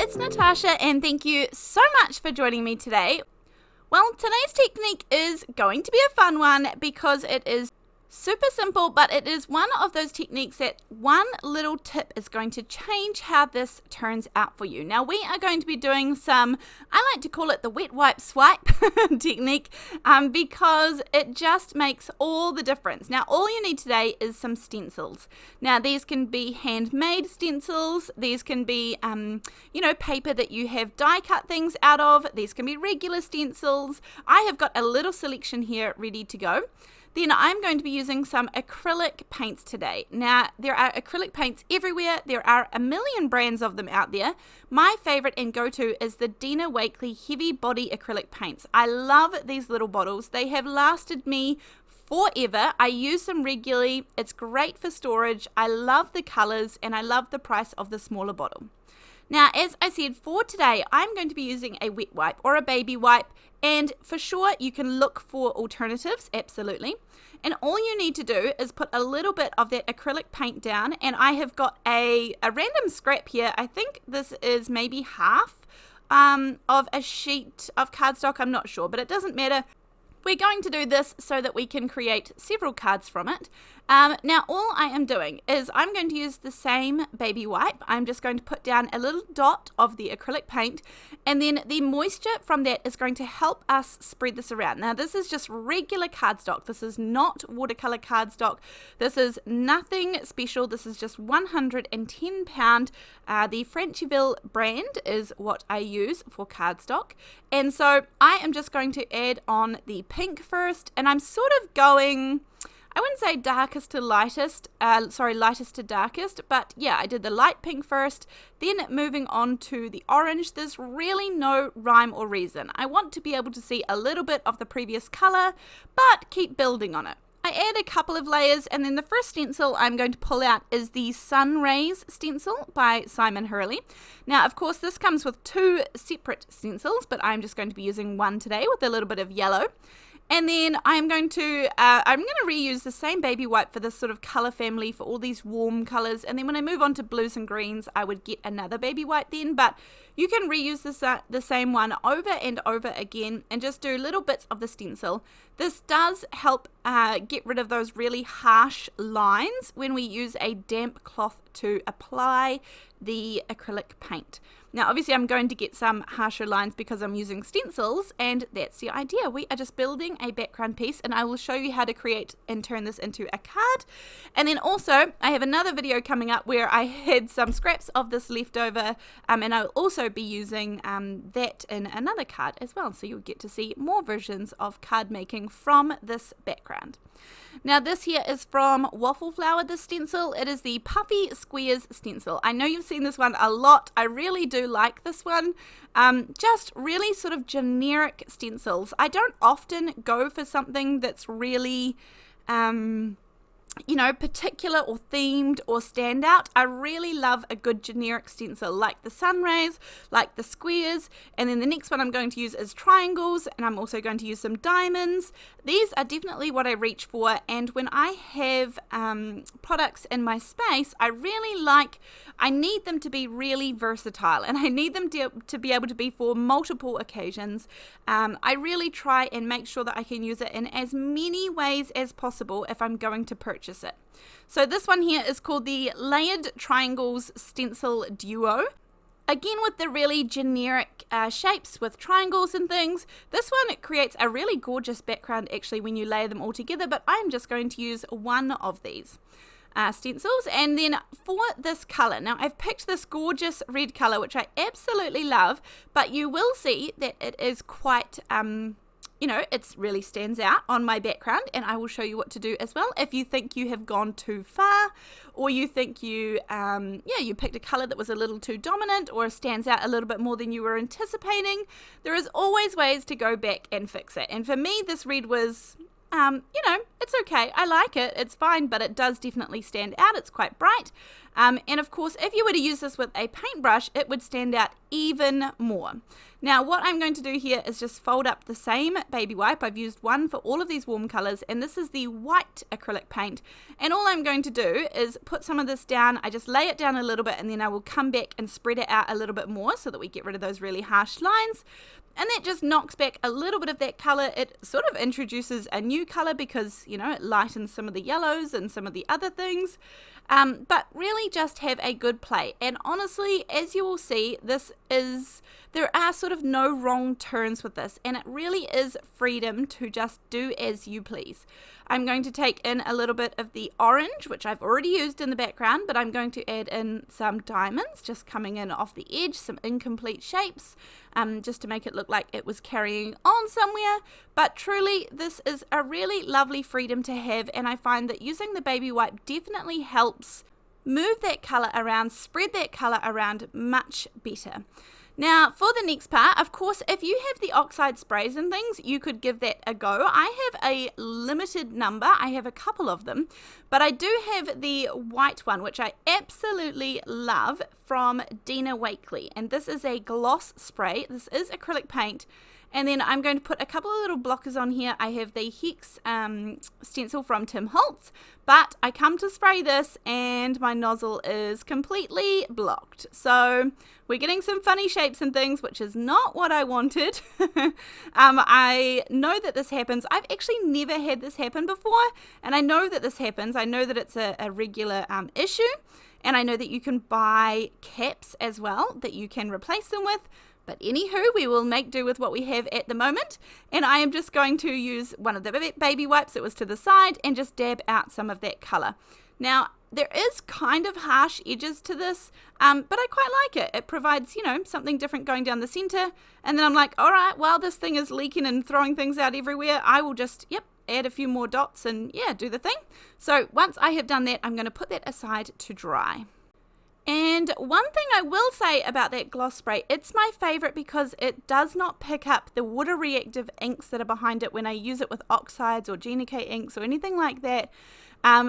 it's Natasha and thank you so much for joining me today. Well, today's technique is going to be a fun one because it is super simple, but it is one of those techniques that one little tip is going to change how this turns out for you. Now, we are going to be doing some, I like to call it the wet wipe swipe technique, because it just makes all the difference. Now, all you need today is some stencils. Now, these can be handmade stencils. These can be, paper that you have die cut things out of. These can be regular stencils. I have got a little selection here ready to go. Then I'm going to be using some acrylic paints today. Now, there are acrylic paints everywhere. There are a million brands of them out there. My favorite and go-to is the Dina Wakley heavy body acrylic paints. I love these little bottles. They have lasted me forever. I use them regularly. It's great for storage. I love the colors and I love the price of the smaller bottle. Now, as I said, for today, I'm going to be using a wet wipe or a baby wipe, and for sure, you can look for alternatives, absolutely. And all you need to do is put a little bit of that acrylic paint down, and I have got a random scrap here. I think this is maybe half of a sheet of cardstock. I'm not sure, but it doesn't matter. We're going to do this so that we can create several cards from it. Now, all I am doing is I'm going to use the same baby wipe. I'm just going to put down a little dot of the acrylic paint, and then the moisture from that is going to help us spread this around. Now, this is just regular cardstock. This is not watercolor cardstock. This is nothing special. This is just 110 pound. The Frenchville brand is what I use for cardstock. And so I am just going to add on the pink first, and I'm sort of going, I wouldn't say darkest to lightest, lightest to darkest, but yeah, I did the light pink first, then moving on to the orange. There's really no rhyme or reason. I want to be able to see a little bit of the previous color, but keep building on it. I add a couple of layers, and then the first stencil I'm going to pull out is the Sunrays stencil by Hurley. Now, of course, this comes with two separate stencils, but I'm just going to be using one today with a little bit of yellow. And then I'm going to reuse the same baby wipe for this sort of color family for all these warm colors. And then when I move on to blues and greens, I would get another baby wipe then. But you can reuse the same one over and over again and just do little bits of the stencil. This does help get rid of those really harsh lines when we use a damp cloth to apply the acrylic paint. Now, obviously, I'm going to get some harsher lines because I'm using stencils, and that's the idea. We are just building a background piece, and I will show you how to create and turn this into a card. And then also, I have another video coming up where I had some scraps of this left over, and I'll also be using that in another card as well. So you'll get to see more versions of card making from this background. Now, this here is from Waffle Flower, this stencil. It is the Puffy Squares stencil. I know you've seen this one a lot. I really do like this one. Just really sort of generic stencils. I don't often go for something that's really particular or themed or standout. I really love a good generic stencil like the Sunrays, like the squares, and then the next one I'm going to use is triangles, and I'm also going to use some diamonds. These are definitely what I reach for, and when I have products in my space, I need them to be really versatile, and I need them to be able to be for multiple occasions. I really try and make sure that I can use it in as many ways as possible if I'm going to purchase it. So this one here is called the Layered Triangles Stencil Duo. Again, with the really generic shapes with triangles and things. This one creates a really gorgeous background actually when you layer them all together, but I'm just going to use one of these stencils. And then for this color, now I've picked this gorgeous red color which I absolutely love, but you will see that it is quite it really stands out on my background, and I will show you what to do as well if you think you have gone too far, or you think you picked a color that was a little too dominant or stands out a little bit more than you were anticipating. There is always ways to go back and fix it, and for me this red was it's okay. I like it. It's fine, but it does definitely stand out. It's quite bright. And of course, if you were to use this with a paintbrush, it would stand out even more. Now, what I'm going to do here is just fold up the same baby wipe. I've used one for all of these warm colors, and this is the white acrylic paint. And all I'm going to do is put some of this down. I just lay it down a little bit, and then I will come back and spread it out a little bit more so that we get rid of those really harsh lines. And that just knocks back a little bit of that color. It sort of introduces a new color because, you know, it lightens some of the yellows and some of the other things. But really just have a good play. And honestly, as you will see, there are sort of no wrong turns with this, and it really is freedom to just do as you please. I'm going to take in a little bit of the orange, which I've already used in the background, but I'm going to add in some diamonds just coming in off the edge, some incomplete shapes, just to make it look like it was carrying on somewhere. But truly, this is a really lovely freedom to have, and I find that using the baby wipe definitely helps move that color around, spread that color around much better. Now, for the next part, of course, if you have the oxide sprays and things, you could give that a go. I have a limited number. I have a couple of them, but I do have the white one, which I absolutely love, from Dina Wakley. And this is a gloss spray. This is acrylic paint. And then I'm going to put a couple of little blockers on here. I have the Hex stencil from Holtz, but I come to spray this and my nozzle is completely blocked. So we're getting some funny shapes and things, which is not what I wanted. I know that this happens. I've actually never had this happen before, and I know that this happens. I know that it's a regular issue, and I know that you can buy caps as well that you can replace them with. But anywho, we will make do with what we have at the moment. And I am just going to use one of the baby wipes that was to the side and just dab out some of that color. Now, there is kind of harsh edges to this, but I quite like it. It provides, you know, something different going down the center. And then I'm like, all right, well, this thing is leaking and throwing things out everywhere. I will just, add a few more dots and do the thing. So once I have done that, I'm going to put that aside to dry. And one thing I will say about that gloss spray, it's my favorite because it does not pick up the water reactive inks that are behind it when I use it with oxides or GNK inks or anything like that.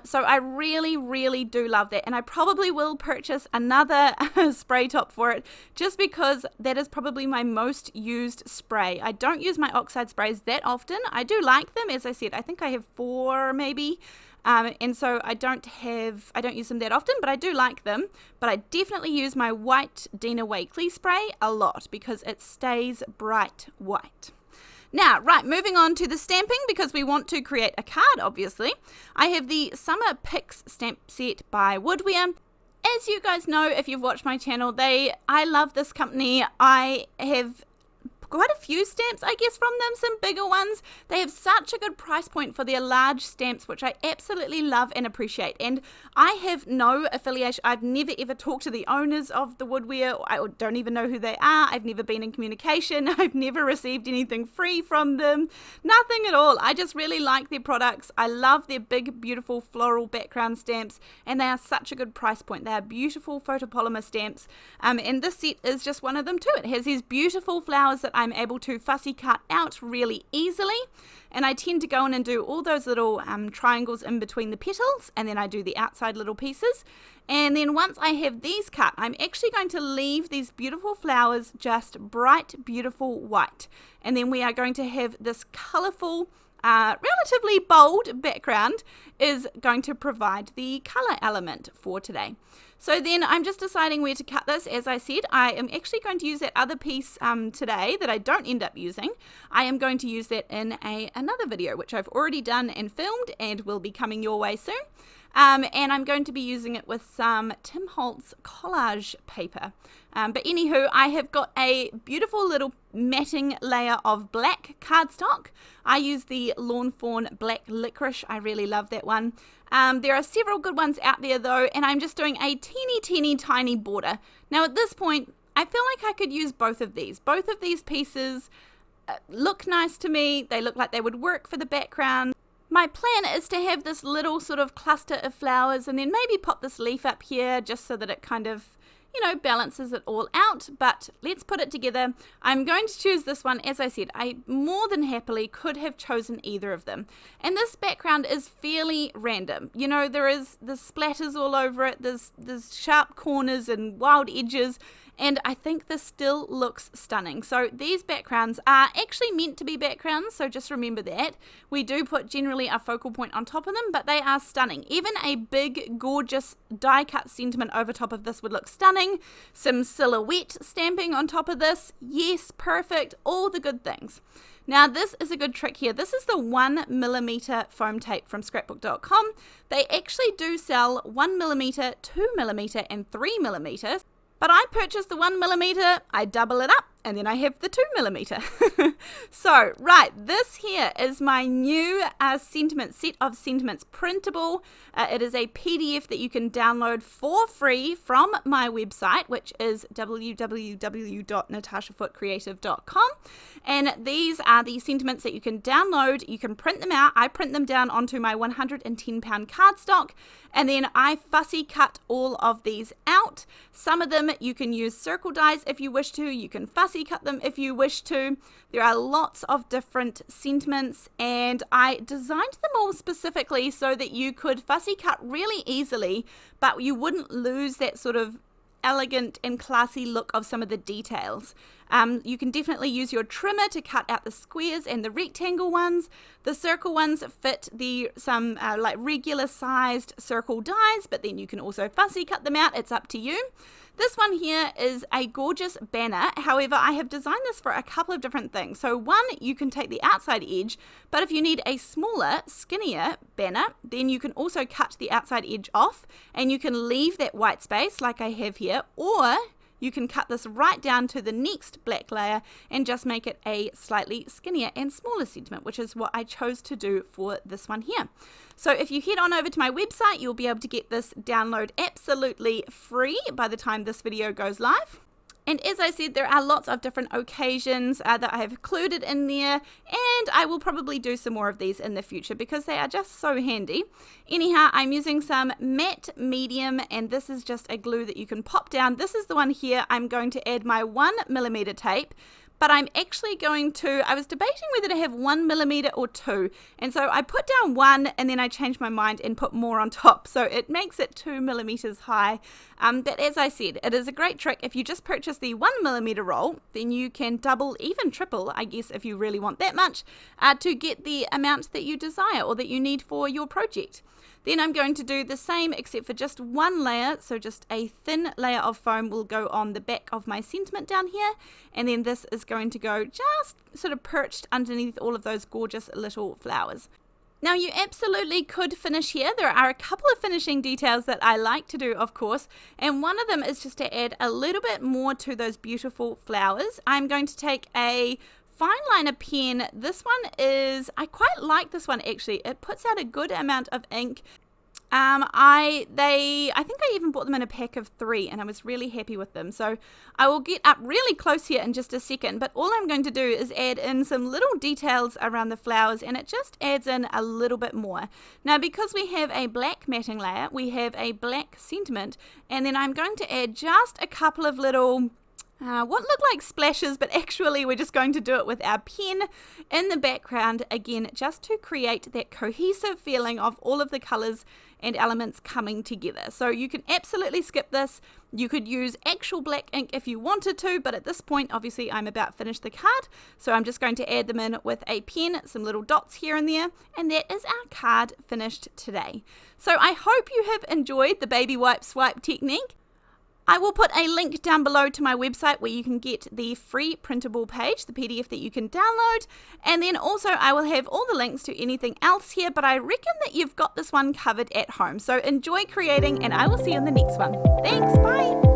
So I really, really do love that. And I probably will purchase another spray top for it just because that is probably my most used spray. I don't use my oxide sprays that often. I do like them. As I said, I think I have 4 maybe. And so I don't use them that often, but I do like them. But I definitely use my white Dina Wakley spray a lot because it stays bright white. Now, right, moving on to the stamping because we want to create a card, obviously. I have the Summer Picks stamp set by Woodware. As you guys know, if you've watched my channel, I love this company. I have quite a few stamps, I guess, from them, some bigger ones. They have such a good price point for their large stamps, which I absolutely love and appreciate. And I have no affiliation. I've never ever talked to the owners of the Woodware. I don't even know who they are. I've never been in communication. I've never received anything free from them. Nothing at all. I just really like their products. I love their big, beautiful floral background stamps, and they are such a good price point. They are beautiful photopolymer stamps, and this set is just one of them too. It has these beautiful flowers that I'm able to fussy cut out really easily, and I tend to go in and do all those little triangles in between the petals, and then I do the outside little pieces. And then once I have these cut, I'm actually going to leave these beautiful flowers just bright, beautiful white, and then we are going to have this colorful, relatively bold background is going to provide the color element for today. So then I'm just deciding where to cut this. As I said, I am actually going to use that other piece today that I don't end up using. I am going to use that in another video, which I've already done and filmed and will be coming your way soon. And I'm going to be using it with some Holtz collage paper. But anywho, I have got a beautiful little matting layer of black cardstock. I use the Lawn Fawn Black Licorice. I really love that one. There are several good ones out there though, and I'm just doing a teeny tiny border. Now at this point, I feel like I could use both of these. Both of these pieces look nice to me. They look like they would work for the background. My plan is to have this little sort of cluster of flowers and then maybe pop this leaf up here just so that it kind of, balances it all out, but let's put it together. I'm going to choose this one. As I said, I more than happily could have chosen either of them. And this background is fairly random. There's splatters all over it, there's sharp corners and wild edges, and I think this still looks stunning. So these backgrounds are actually meant to be backgrounds, so just remember that. We do put generally a focal point on top of them, but they are stunning. Even a big, gorgeous die-cut sentiment over top of this would look stunning. Some silhouette stamping on top of this. Yes, perfect. All the good things. Now, this is a good trick here. This is the 1mm foam tape from scrapbook.com. They actually do sell 1mm, 2mm, and 3mm. But I purchased the 1mm, I double it up, and then I have the 2mm. So, right, this here is my new set of sentiments printable. It is a PDF that you can download for free from my website, which is www.natashafootecreative.com. And these are the sentiments that you can download. You can print them out. I print them down onto my 110-pound cardstock, and then I fussy cut all of these out. Some of them you can use circle dies if you wish to. You can fussy cut them if you wish to. There are lots of different sentiments, and I designed them all specifically so that you could fussy cut really easily, but you wouldn't lose that sort of elegant and classy look of some of the details. You can definitely use your trimmer to cut out the squares and the rectangle ones. The circle ones fit some regular sized circle dies, but then you can also fussy cut them out. It's up to you. This one here is a gorgeous banner. However, I have designed this for a couple of different things. So one, you can take the outside edge, but if you need a smaller, skinnier banner, then you can also cut the outside edge off and you can leave that white space like I have here, or you can cut this right down to the next black layer and just make it a slightly skinnier and smaller sentiment, which is what I chose to do for this one here. So if you head on over to my website, you'll be able to get this download absolutely free by the time this video goes live. And as I said, there are lots of different occasions that I have included in there, and I will probably do some more of these in the future because they are just so handy. Anyhow, I'm using some matte medium, and this is just a glue that you can pop down. This is the one here. I'm going to add my 1mm tape, but I'm actually going to, I was debating whether to have 1mm or 2, and so I put down 1 and then I changed my mind and put more on top, so it makes it 2mm high. But as I said, it is a great trick. If you just purchase the 1mm roll, then you can double, even triple, I guess, if you really want that much, to get the amount that you desire or that you need for your project. Then I'm going to do the same except for just one layer, so just a thin layer of foam will go on the back of my sentiment down here, and then this is going to go just sort of perched underneath all of those gorgeous little flowers. Now you absolutely could finish here. There are a couple of finishing details that I like to do, of course, and one of them is just to add a little bit more to those beautiful flowers. I'm going to take a fine liner pen. This one is, I quite like this one actually. It puts out a good amount of ink. I think I even bought them in a pack of 3 and I was really happy with them. So I will get up really close here in just a second, but all I'm going to do is add in some little details around the flowers, and it just adds in a little bit more. Now because we have a black matting layer, we have a black sentiment, and then I'm going to add just a couple of little what look like splashes, but actually we're just going to do it with our pen in the background again, just to create that cohesive feeling of all of the colors and elements coming together. So you can absolutely skip this. You could use actual black ink if you wanted to, but at this point obviously I'm about finished the card, so I'm just going to add them in with a pen, some little dots here and there, and that is our card finished today. So I hope you have enjoyed the baby wipe swipe technique. I will put a link down below to my website where you can get the free printable page, the PDF that you can download, and then also I will have all the links to anything else here, but I reckon that you've got this one covered at home. So enjoy creating, and I will see you in the next one. Thanks, bye!